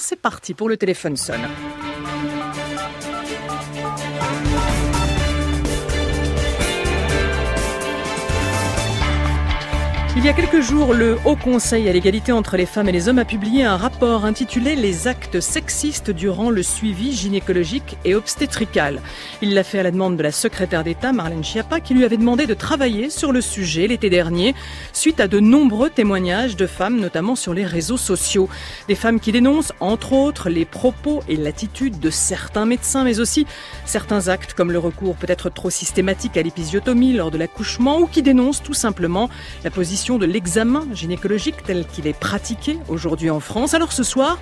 c'est parti pour le téléphone sonne. Il y a quelques jours, le Haut Conseil à l'égalité entre les femmes et les hommes a publié un rapport intitulé « Les actes sexistes durant le suivi gynécologique et obstétrical ». Il l'a fait à la demande de la secrétaire d'État, Marlène Schiappa, qui lui avait demandé de travailler sur le sujet l'été dernier, suite à de nombreux témoignages de femmes, notamment sur les réseaux sociaux. Des femmes qui dénoncent, entre autres, les propos et l'attitude de certains médecins, mais aussi certains actes comme le recours peut-être trop systématique à l'épisiotomie lors de l'accouchement, ou qui dénoncent tout simplement la position de l'examen gynécologique tel qu'il est pratiqué aujourd'hui en France. Alors ce soir,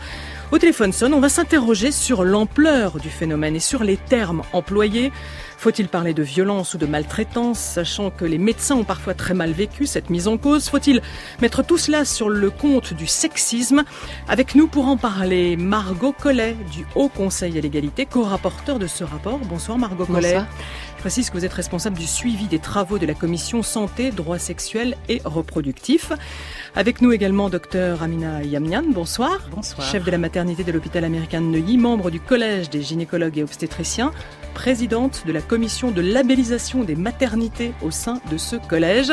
au téléphone sonne, on va s'interroger sur l'ampleur du phénomène et sur les termes employés. Faut-il parler de violence ou de maltraitance, sachant que les médecins ont parfois très mal vécu cette mise en cause? Faut-il mettre tout cela sur le compte du sexisme? Avec nous pour en parler, Margot Collet du Haut Conseil à l'égalité, co-rapporteur de ce rapport. Bonsoir Margot Collet. Bonsoir. Je précise que vous êtes responsable du suivi des travaux de la commission santé, droits sexuels et reproductifs. Avec nous également Dr Amina Yamnian, bonsoir. Bonsoir. Chef de la maternité de l'hôpital américain de Neuilly, membre du collège des gynécologues et obstétriciens, présidente de la commission de labellisation des maternités au sein de ce collège.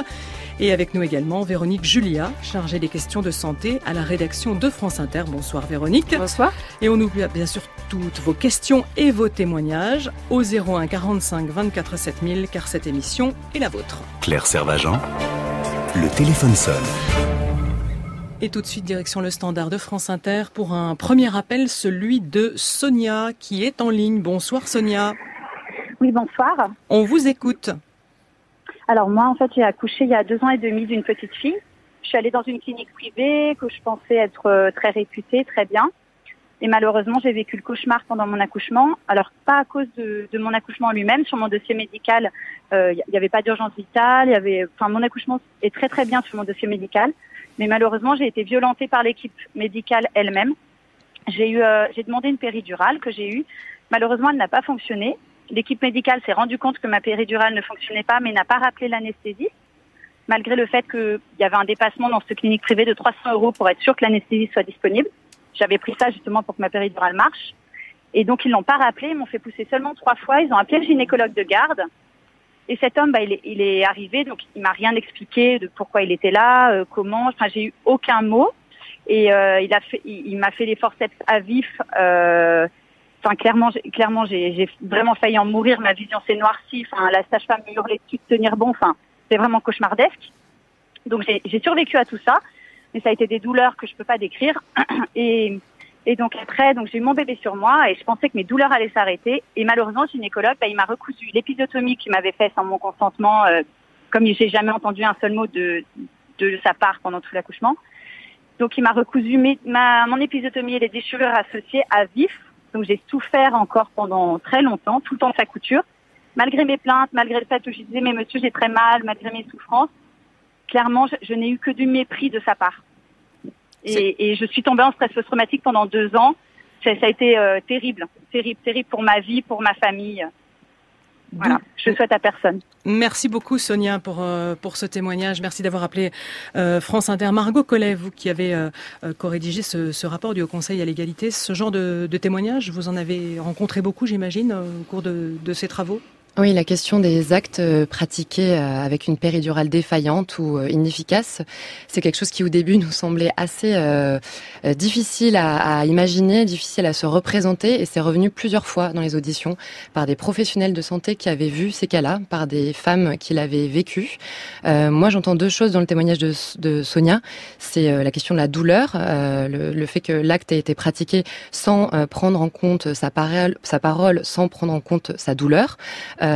Et avec nous également Véronique Julia, chargée des questions de santé à la rédaction de France Inter. Bonsoir Véronique. Bonsoir. Et on oublie bien sûr toutes vos questions et vos témoignages au 01 45 24 7000 car cette émission est la vôtre. Claire Servagent, le téléphone sonne. Et tout de suite, direction le standard de France Inter pour un premier appel, celui de Sonia qui est en ligne. Bonsoir Sonia. Oui, bonsoir. On vous écoute. Alors moi, en fait, j'ai accouché il y a 2 ans et demi d'une petite fille. Je suis allée dans une clinique privée que je pensais être très réputée, très bien. Et malheureusement, j'ai vécu le cauchemar pendant mon accouchement. Alors, pas à cause de mon accouchement lui-même. Sur mon dossier médical, il n'y avait pas d'urgence vitale. Mon accouchement est très très bien sur mon dossier médical. Mais malheureusement, j'ai été violentée par l'équipe médicale elle-même. J'ai demandé une péridurale que j'ai eue. Malheureusement, elle n'a pas fonctionné. L'équipe médicale s'est rendue compte que ma péridurale ne fonctionnait pas, mais n'a pas rappelé l'anesthésiste, malgré le fait qu'il y avait un dépassement dans cette clinique privée de 300 € pour être sûr que l'anesthésie soit disponible. J'avais pris ça justement pour que ma péridurale marche. Et donc, ils l'ont pas rappelé, ils m'ont fait pousser seulement 3 fois. Ils ont appelé le gynécologue de garde. Et cet homme, il est arrivé, donc il m'a rien expliqué de pourquoi il était là, comment. Enfin, j'ai eu aucun mot. Et il m'a fait les forceps à vif. Clairement, j'ai vraiment failli en mourir. Ma vision s'est noircie. Enfin, la sage-femme me hurlait dessus de tenir bon. Enfin, c'est vraiment cauchemardesque. Donc, j'ai survécu à tout ça, mais ça a été des douleurs que je peux pas décrire. Et donc après, j'ai eu mon bébé sur moi et je pensais que mes douleurs allaient s'arrêter. Et malheureusement, le gynécologue, il m'a recousu l'épisiotomie qu'il m'avait fait sans mon consentement, comme j'ai jamais entendu un seul mot de sa part pendant tout l'accouchement. Donc, il m'a recousu mon épisiotomie et les déchirures associées à vif. Donc, j'ai souffert encore pendant très longtemps, tout le temps de sa couture. Malgré mes plaintes, malgré le fait que je disais, mais monsieur, j'ai très mal, malgré mes souffrances, clairement, je n'ai eu que du mépris de sa part. Et je suis tombée en stress post-traumatique pendant 2 ans. Ça a été terrible pour ma vie, pour ma famille. Voilà, je le souhaite à personne. Merci beaucoup Sonia pour ce témoignage. Merci d'avoir appelé France Inter. Margot Collet, vous qui avez co-rédigé ce rapport du Haut Conseil à l'égalité, ce genre de témoignage, vous en avez rencontré beaucoup, j'imagine, au cours de ces travaux? Oui, la question des actes pratiqués avec une péridurale défaillante ou inefficace, c'est quelque chose qui au début nous semblait assez difficile à imaginer, difficile à se représenter, et c'est revenu plusieurs fois dans les auditions par des professionnels de santé qui avaient vu ces cas-là, par des femmes qui l'avaient vécu. Moi, j'entends 2 choses dans le témoignage de Sonia. C'est la question de la douleur, le fait que l'acte ait été pratiqué sans prendre en compte sa parole, sans prendre en compte sa douleur.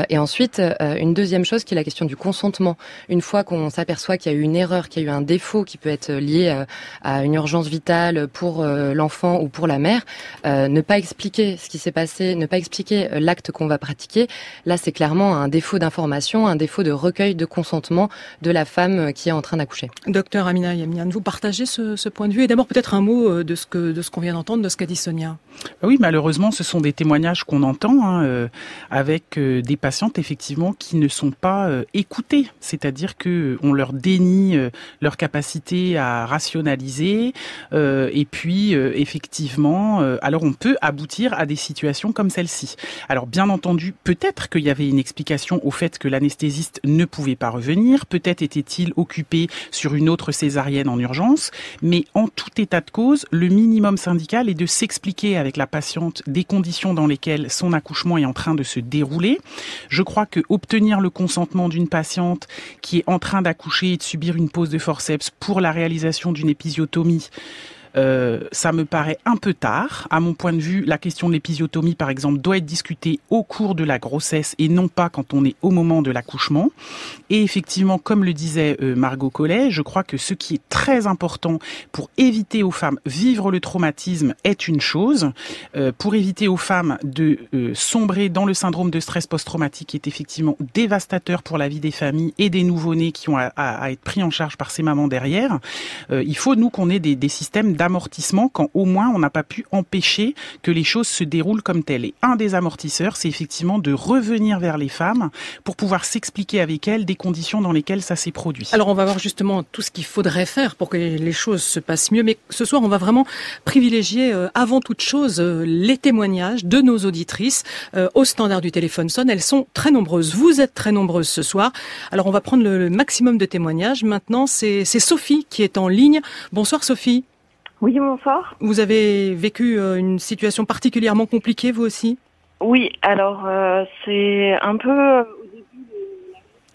Et ensuite, une deuxième chose qui est la question du consentement. Une fois qu'on s'aperçoit qu'il y a eu une erreur, qu'il y a eu un défaut qui peut être lié à une urgence vitale pour l'enfant ou pour la mère, ne pas expliquer ce qui s'est passé, ne pas expliquer l'acte qu'on va pratiquer, là c'est clairement un défaut d'information, un défaut de recueil de consentement de la femme qui est en train d'accoucher. Docteur Amina Yamnian, vous partagez ce point de vue? Et d'abord peut-être un mot de ce qu'on vient d'entendre, de ce qu'a dit Sonia. Oui, malheureusement, ce sont des témoignages qu'on entend avec des patientes effectivement qui ne sont pas écoutées, c'est-à-dire que on leur dénie leur capacité à rationaliser et puis effectivement, alors on peut aboutir à des situations comme celle-ci. Alors bien entendu, peut-être qu'il y avait une explication au fait que l'anesthésiste ne pouvait pas revenir, peut-être était-il occupé sur une autre césarienne en urgence, mais en tout état de cause, le minimum syndical est de s'expliquer avec la patiente des conditions dans lesquelles son accouchement est en train de se dérouler. Je crois que obtenir le consentement d'une patiente qui est en train d'accoucher et de subir une pose de forceps pour la réalisation d'une épisiotomie, ça me paraît un peu tard. À mon point de vue, la question de l'épisiotomie, par exemple, doit être discutée au cours de la grossesse et non pas quand on est au moment de l'accouchement. Et effectivement, comme le disait Margot Collet, je crois que ce qui est très important pour éviter aux femmes vivre le traumatisme est une chose. Pour éviter aux femmes de sombrer dans le syndrome de stress post-traumatique qui est effectivement dévastateur pour la vie des familles et des nouveau-nés qui ont à être pris en charge par ces mamans derrière, il faut, nous, qu'on ait des systèmes d'amortissement quand au moins on n'a pas pu empêcher que les choses se déroulent comme telles. Et un des amortisseurs, c'est effectivement de revenir vers les femmes pour pouvoir s'expliquer avec elles des conditions dans lesquelles ça s'est produit. Alors on va voir justement tout ce qu'il faudrait faire pour que les choses se passent mieux, mais ce soir on va vraiment privilégier avant toute chose les témoignages de nos auditrices au standard du téléphone sonne. Elles sont très nombreuses, vous êtes très nombreuses ce soir. Alors on va prendre le maximum de témoignages. Maintenant c'est Sophie qui est en ligne. Bonsoir Sophie. Oui, bonsoir. Vous avez vécu une situation particulièrement compliquée, vous aussi ? Oui, alors c'est un peu...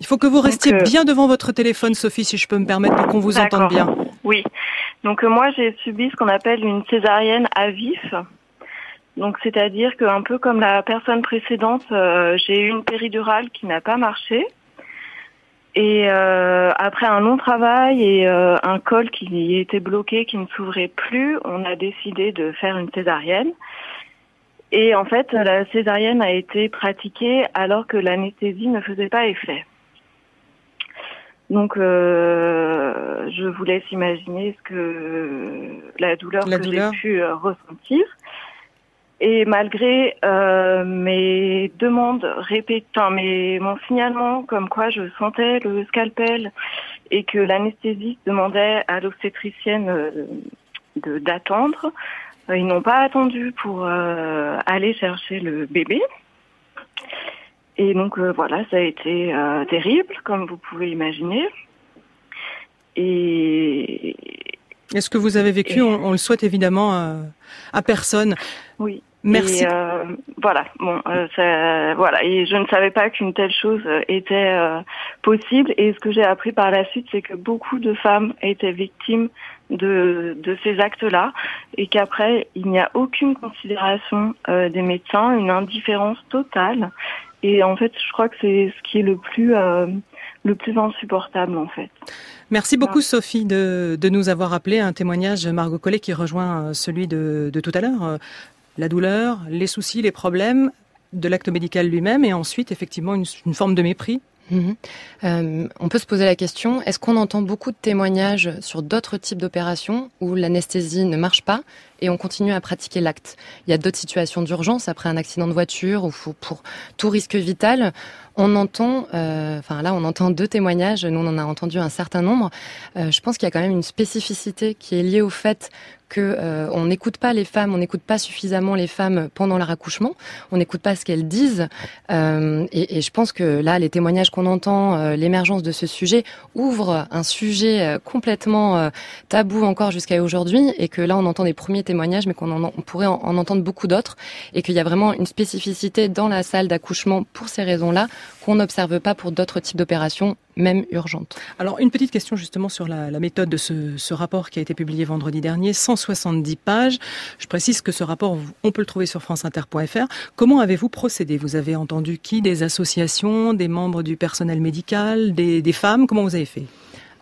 Il faut que vous restiez bien devant votre téléphone, Sophie, si je peux me permettre, pour qu'on vous entende bien. Oui, donc moi j'ai subi ce qu'on appelle une césarienne à vif. Donc c'est-à-dire qu'un peu comme la personne précédente, j'ai eu une péridurale qui n'a pas marché. Et après un long travail et un col qui était bloqué, qui ne s'ouvrait plus, on a décidé de faire une césarienne. Et en fait, la césarienne a été pratiquée alors que l'anesthésie ne faisait pas effet. Donc, je vous laisse imaginer la douleur que j'ai pu ressentir. Et malgré mes demandes répétées, mon signalement comme quoi je sentais le scalpel et que l'anesthésiste demandait à l'obstétricienne d'attendre, ils n'ont pas attendu pour aller chercher le bébé. Et donc voilà, ça a été terrible, comme vous pouvez imaginer. Et est-ce que vous avez vécu, on le souhaite évidemment à personne. Oui. Merci. Et voilà, voilà. Et je ne savais pas qu'une telle chose était possible. Et ce que j'ai appris par la suite, c'est que beaucoup de femmes étaient victimes de ces actes-là, et qu'après il n'y a aucune considération des médecins, une indifférence totale. Et en fait, je crois que c'est ce qui est le plus insupportable en fait. Merci beaucoup Sophie de nous avoir appelé. Un témoignage, Margot Collet, qui rejoint celui de tout à l'heure. La douleur, les soucis, les problèmes de l'acte médical lui-même et ensuite effectivement une forme de mépris. On peut se poser la question, est-ce qu'on entend beaucoup de témoignages sur d'autres types d'opérations où l'anesthésie ne marche pas et on continue à pratiquer l'acte? Il y a d'autres situations d'urgence après un accident de voiture ou pour tout risque vital. On entend, on entend 2 témoignages, nous on en a entendu un certain nombre. Je pense qu'il y a quand même une spécificité qui est liée au fait que on n'écoute pas les femmes, on n'écoute pas suffisamment les femmes pendant leur accouchement, on n'écoute pas ce qu'elles disent. Et je pense que là, les témoignages qu'on entend, l'émergence de ce sujet ouvre un sujet complètement tabou encore jusqu'à aujourd'hui, et que là on entend des premiers témoignages, mais on pourrait en entendre beaucoup d'autres, et qu'il y a vraiment une spécificité dans la salle d'accouchement pour ces raisons-là qu'on n'observe pas pour d'autres types d'opérations, même urgentes. Alors, une petite question justement sur la méthode de ce rapport qui a été publié vendredi dernier, 170 pages. Je précise que ce rapport, on peut le trouver sur franceinter.fr. Comment avez-vous procédé? Vous avez entendu qui? Des associations, des membres du personnel médical, des femmes? Comment vous avez fait?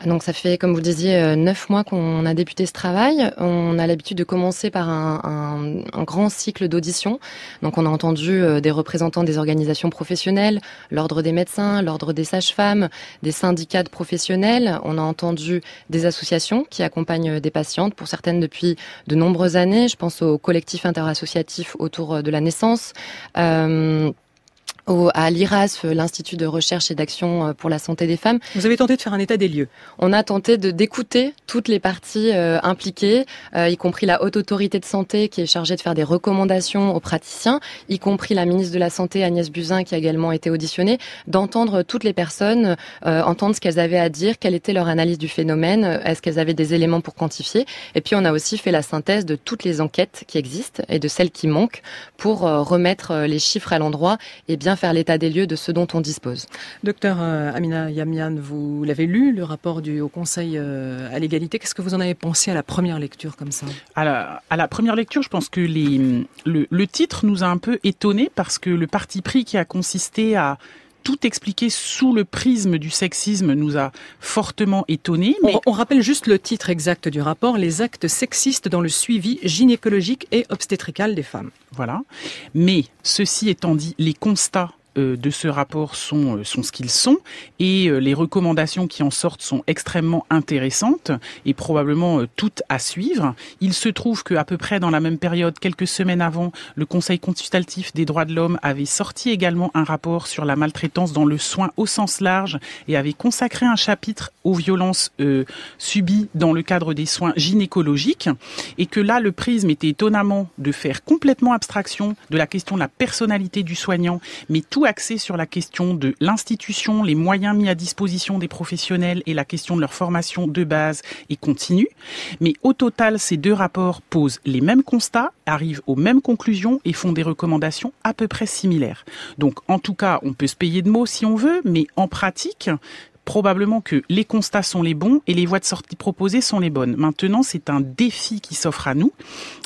Donc ça fait, comme vous le disiez, 9 mois qu'on a débuté ce travail. On a l'habitude de commencer par un grand cycle d'auditions. Donc on a entendu des représentants des organisations professionnelles, l'ordre des médecins, l'ordre des sages-femmes, des syndicats de professionnels. On a entendu des associations qui accompagnent des patientes, pour certaines depuis de nombreuses années. Je pense au collectif interassociatif autour de la naissance. à l'IRASF, l'Institut de recherche et d'action pour la santé des femmes. Vous avez tenté de faire un état des lieux. On a tenté d'écouter toutes les parties impliquées, y compris la Haute Autorité de Santé qui est chargée de faire des recommandations aux praticiens, y compris la ministre de la Santé Agnès Buzyn qui a également été auditionnée, d'entendre toutes les personnes, entendre ce qu'elles avaient à dire, quelle était leur analyse du phénomène, est-ce qu'elles avaient des éléments pour quantifier. Et puis on a aussi fait la synthèse de toutes les enquêtes qui existent et de celles qui manquent pour remettre les chiffres à l'endroit et bien faire l'état des lieux de ce dont on dispose. Docteur Amina Yamyan, vous l'avez lu, le rapport du Haut Conseil à l'égalité. Qu'est-ce que vous en avez pensé à la première lecture comme ça ? À la première lecture, je pense que le titre nous a un peu étonnés parce que le parti pris qui a consisté à tout expliquer sous le prisme du sexisme nous a fortement étonnés. Mais on rappelle juste le titre exact du rapport, les actes sexistes dans le suivi gynécologique et obstétrical des femmes. Voilà. Mais ceci étant dit, les constats de ce rapport sont ce qu'ils sont et les recommandations qui en sortent sont extrêmement intéressantes et probablement toutes à suivre. Il se trouve qu'à peu près dans la même période, quelques semaines avant, le Conseil consultatif des droits de l'homme avait sorti également un rapport sur la maltraitance dans le soin au sens large et avait consacré un chapitre aux violences subies dans le cadre des soins gynécologiques et que là, le prisme était étonnamment de faire complètement abstraction de la question de la personnalité du soignant, mais tout axé sur la question de l'institution, les moyens mis à disposition des professionnels et la question de leur formation de base et continue. Mais au total, ces deux rapports posent les mêmes constats, arrivent aux mêmes conclusions et font des recommandations à peu près similaires. Donc, en tout cas, on peut se payer de mots si on veut, mais en pratique, probablement que les constats sont les bons et les voies de sortie proposées sont les bonnes. Maintenant, c'est un défi qui s'offre à nous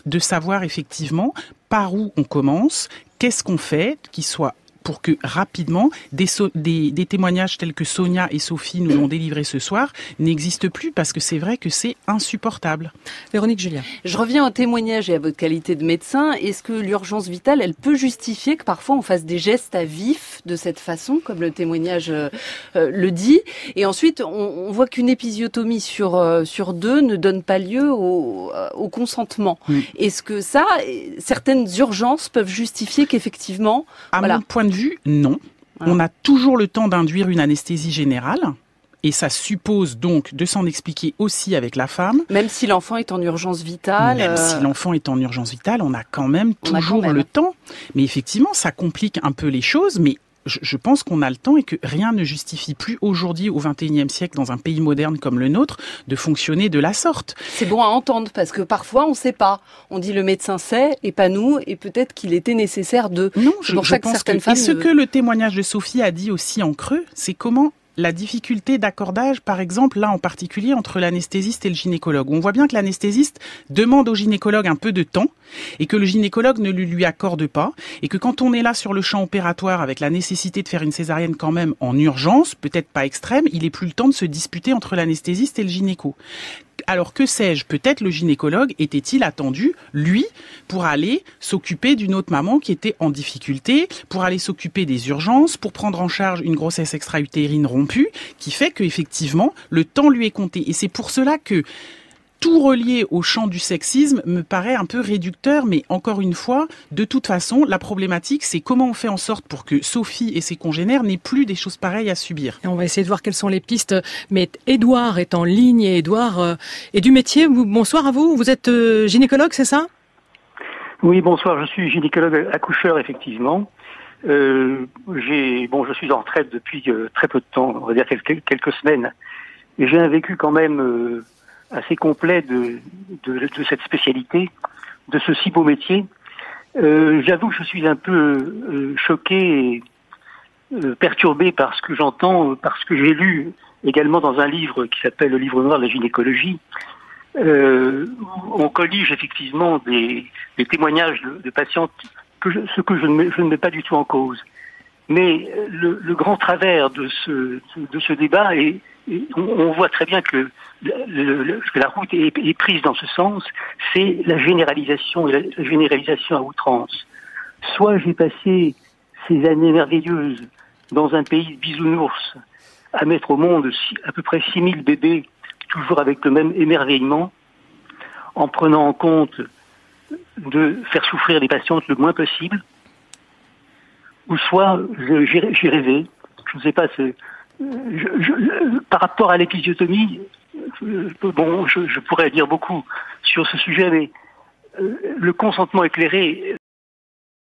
de savoir effectivement par où on commence, qu'est-ce qu'on fait, qui soit pour que rapidement des témoignages tels que Sonia et Sophie nous l'ont délivré ce soir n'existent plus parce que c'est vrai que c'est insupportable. Véronique Julien. Je reviens au témoignage et à votre qualité de médecin. Est-ce que l'urgence vitale, elle peut justifier que parfois on fasse des gestes à vif de cette façon, comme le témoignage le dit? Et ensuite, on voit qu'une épisiotomie sur deux ne donne pas lieu au consentement. Oui. Est-ce que certaines urgences peuvent justifier qu'effectivement... Mon point de vue, non. Voilà. On a toujours le temps d'induire une anesthésie générale. Et ça suppose donc de s'en expliquer aussi avec la femme. Même si l'enfant est en urgence vitale. Même si l'enfant est en urgence vitale, on a quand même toujours le temps. Mais effectivement, ça complique un peu les choses. Mais je pense qu'on a le temps et que rien ne justifie plus aujourd'hui, au XXIe siècle, dans un pays moderne comme le nôtre, de fonctionner de la sorte. C'est bon à entendre parce que parfois on ne sait pas. On dit le médecin sait et pas nous, et peut-être qu'il était nécessaire de... Non, je pense que... Et ce que le témoignage de Sophie a dit aussi en creux, c'est comment la difficulté d'accordage, par exemple, là en particulier, entre l'anesthésiste et le gynécologue. On voit bien que l'anesthésiste demande au gynécologue un peu de temps et que le gynécologue ne le lui accorde pas et que quand on est là sur le champ opératoire avec la nécessité de faire une césarienne quand même en urgence, peut-être pas extrême, il n'est plus le temps de se disputer entre l'anesthésiste et le gynéco. Alors que sais-je, peut-être le gynécologue était-il attendu, lui, pour aller s'occuper d'une autre maman qui était en difficulté, pour aller s'occuper des urgences, pour prendre en charge une grossesse extra-utérine rompue, qui fait qu'effectivement, le temps lui est compté. Et c'est pour cela que tout relié au champ du sexisme me paraît un peu réducteur, mais encore une fois, de toute façon, la problématique, c'est comment on fait en sorte pour que Sophie et ses congénères n'aient plus des choses pareilles à subir. Et on va essayer de voir quelles sont les pistes, mais Édouard est en ligne et Édouard est du métier. Bonsoir à vous, vous êtes gynécologue, c'est ça ? Oui, bonsoir, je suis gynécologue accoucheur, effectivement. Je suis en retraite depuis très peu de temps, on va dire quelques semaines, et j'ai un vécu quand même... assez complet de cette spécialité, de ce si beau métier. J'avoue que je suis un peu choqué et perturbé par ce que j'entends, parce que j'ai lu également dans un livre qui s'appelle le livre noir de la gynécologie. On collige effectivement des témoignages de patientes, ce que je ne mets pas du tout en cause. Mais le grand travers de ce débat est, on voit très bien que la route est prise dans ce sens, c'est la généralisation et la généralisation à outrance. Soit j'ai passé ces années merveilleuses dans un pays de bisounours à mettre au monde à peu près 6000 bébés, toujours avec le même émerveillement, en prenant en compte de faire souffrir les patientes le moins possible, ou soit j'ai rêvé. Je ne sais pas. Par rapport à l'épisiotomie, je pourrais dire beaucoup sur ce sujet, mais le consentement éclairé